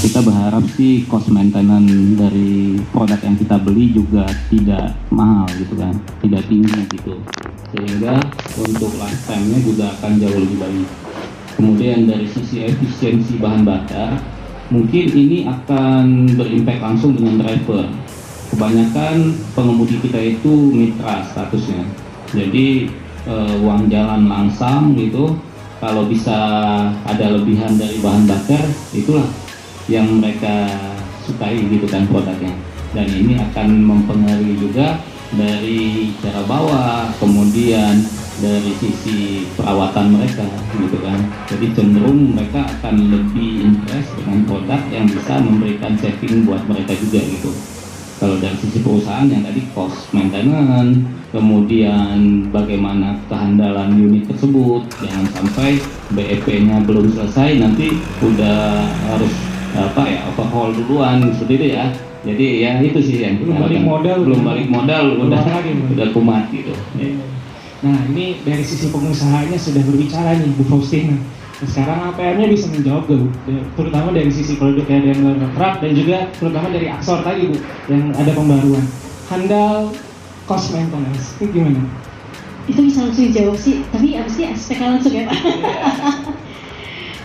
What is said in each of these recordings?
Kita berharap sih cost maintenance dari produk yang kita beli juga tidak mahal gitu kan, tidak tinggi gitu, sehingga untuk lifetime-nya juga akan jauh lebih baik. Kemudian dari sisi efisiensi bahan bakar, mungkin ini akan berimpact langsung dengan driver. Kebanyakan pengemudi kita itu mitra statusnya, jadi uang jalan langsam gitu. Kalau bisa ada lebihan dari bahan bakar, itulah yang mereka sukai gitu kan produknya, dan ini akan mempengaruhi juga dari cara bawa, kemudian dari sisi perawatan mereka gitu kan. Jadi cenderung mereka akan lebih interest dengan produk yang bisa memberikan saving buat mereka juga gitu. Kalau dari sisi perusahaan yang tadi cost maintenance, kemudian bagaimana kehandalan unit tersebut, jangan sampai BEP-nya belum selesai nanti udah harus overhaul duluan seperti itu ya. Jadi ya itu sih yang belum balik modal udah kumat gitu. Nah, ini dari sisi pengusahanya sudah berbicara nih Bu Faustina. Nah, sekarang APR-nya bisa menjawab Bu, terutama dari sisi produknya Daimler Truck dan juga terutama dari Axor tadi Bu yang ada pembaruan. Handal cost maintenance itu gimana? Itu bisa langsung dijawab sih, tapi abis ini aspek langsung ya Pak.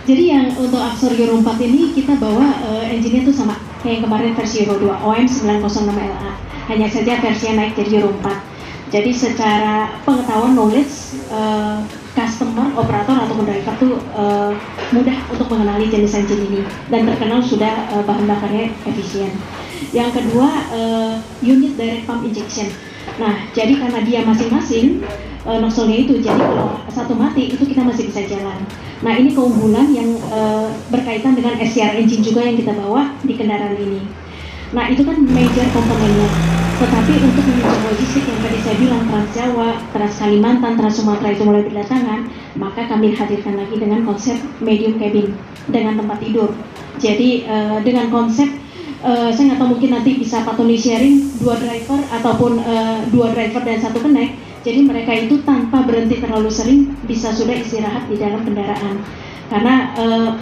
Jadi yang untuk Axor Euro 4 ini kita bawa engine-nya tuh sama kayak yang kemarin versi Euro 2 OM 906LA, hanya saja versinya naik jadi Euro 4. Jadi secara pengetahuan knowledge customer, operator ataupun driver tuh mudah untuk mengenali jenis engine ini dan terkenal sudah bahan bakarnya efisien. Yang kedua unit direct pump injection. Nah, jadi karena dia masing-masing nozzle-nya itu, jadi kalau satu mati itu kita masih bisa jalan. Nah, ini keunggulan yang berkaitan dengan SCR engine juga yang kita bawa di kendaraan ini. Nah, itu kan major komponennya. Tetapi untuk menunjang logistik yang tadi saya bilang, Trans Jawa, Trans Kalimantan, Trans Sumatera itu mulai berdatangan, maka kami hadirkan lagi dengan konsep medium cabin dengan tempat tidur. Jadi dengan konsep saya nggak tahu, mungkin nanti bisa Pak Tony sharing, 2 driver ataupun 2 driver dan 1 kenek. Jadi mereka itu tanpa berhenti terlalu sering bisa sudah istirahat di dalam kendaraan. Karena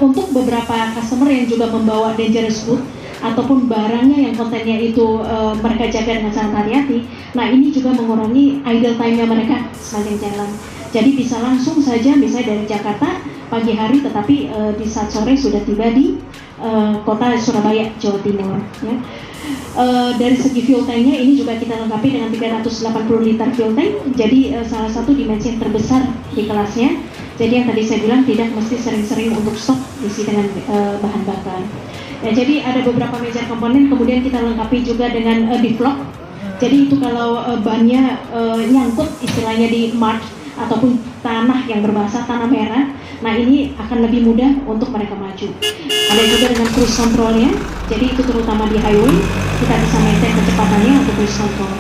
untuk beberapa customer yang juga membawa dangerous good ataupun barangnya yang kontennya itu mereka jaga dengan sangat hati-hati, nah ini juga mengurangi idle time-nya mereka sepanjang jalan. Jadi bisa langsung saja misalnya dari Jakarta pagi hari, tetapi di saat sore sudah tiba di kota Surabaya, Jawa Timur. Ya. Dari segi fuel tank-nya ini juga kita lengkapi dengan 380 liter fuel tank. Jadi salah satu dimensi yang terbesar di kelasnya. Jadi yang tadi saya bilang tidak mesti sering-sering untuk stok isi dengan bahan bakar. Ya, jadi ada beberapa major komponen, kemudian kita lengkapi juga dengan deflok. Jadi itu kalau bannya nyangkut istilahnya di mud ataupun tanah yang berbahasa tanah merah, nah ini akan lebih mudah untuk mereka maju. Ada juga dengan cruise control-nya, jadi itu terutama di highway kita bisa maintain kecepatannya untuk cruise control.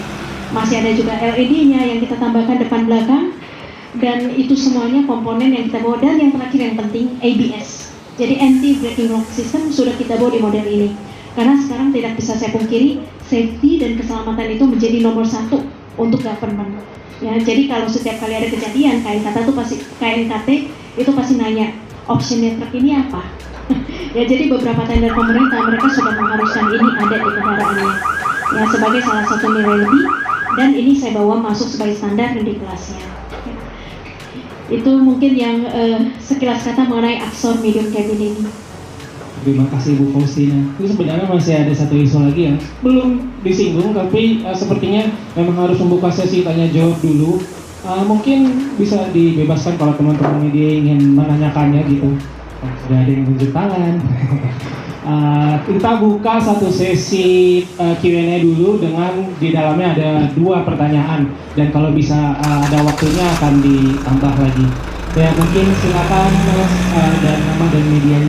Masih ada juga LED-nya yang kita tambahkan depan belakang, dan itu semuanya komponen yang kita bawa. Dan yang terakhir yang penting ABS, jadi anti braking lock system sudah kita bawa di model ini. Karena sekarang tidak bisa saya pungkiri, safety dan keselamatan itu menjadi nomor 1 untuk government. Ya, jadi kalau setiap kali ada kejadian, KNKT itu pasti nanya, optionnya truk ini apa? Ya, jadi beberapa tender pemerintah mereka sudah mengharuskan ini ada di kendaraannya. Ya, sebagai salah satu nilai lebih, dan ini saya bawa masuk sebagai standar di kelasnya. Ya. Itu mungkin yang sekilas kata mengenai Axor medium cabin ini. Terima kasih Bu Faustina. Itu sebenarnya masih ada satu isu lagi yang belum disinggung, tapi sepertinya memang harus membuka sesi tanya jawab dulu. Mungkin bisa dibebaskan kalau teman-teman media ingin menanyakannya gitu. Sudah ada yang tunjuk tangan. Kita buka satu sesi Q&A dulu dengan di dalamnya ada 2 pertanyaan, dan kalau bisa ada waktunya akan ditambah lagi. Ya, mungkin silakan Mas dan nama dan media.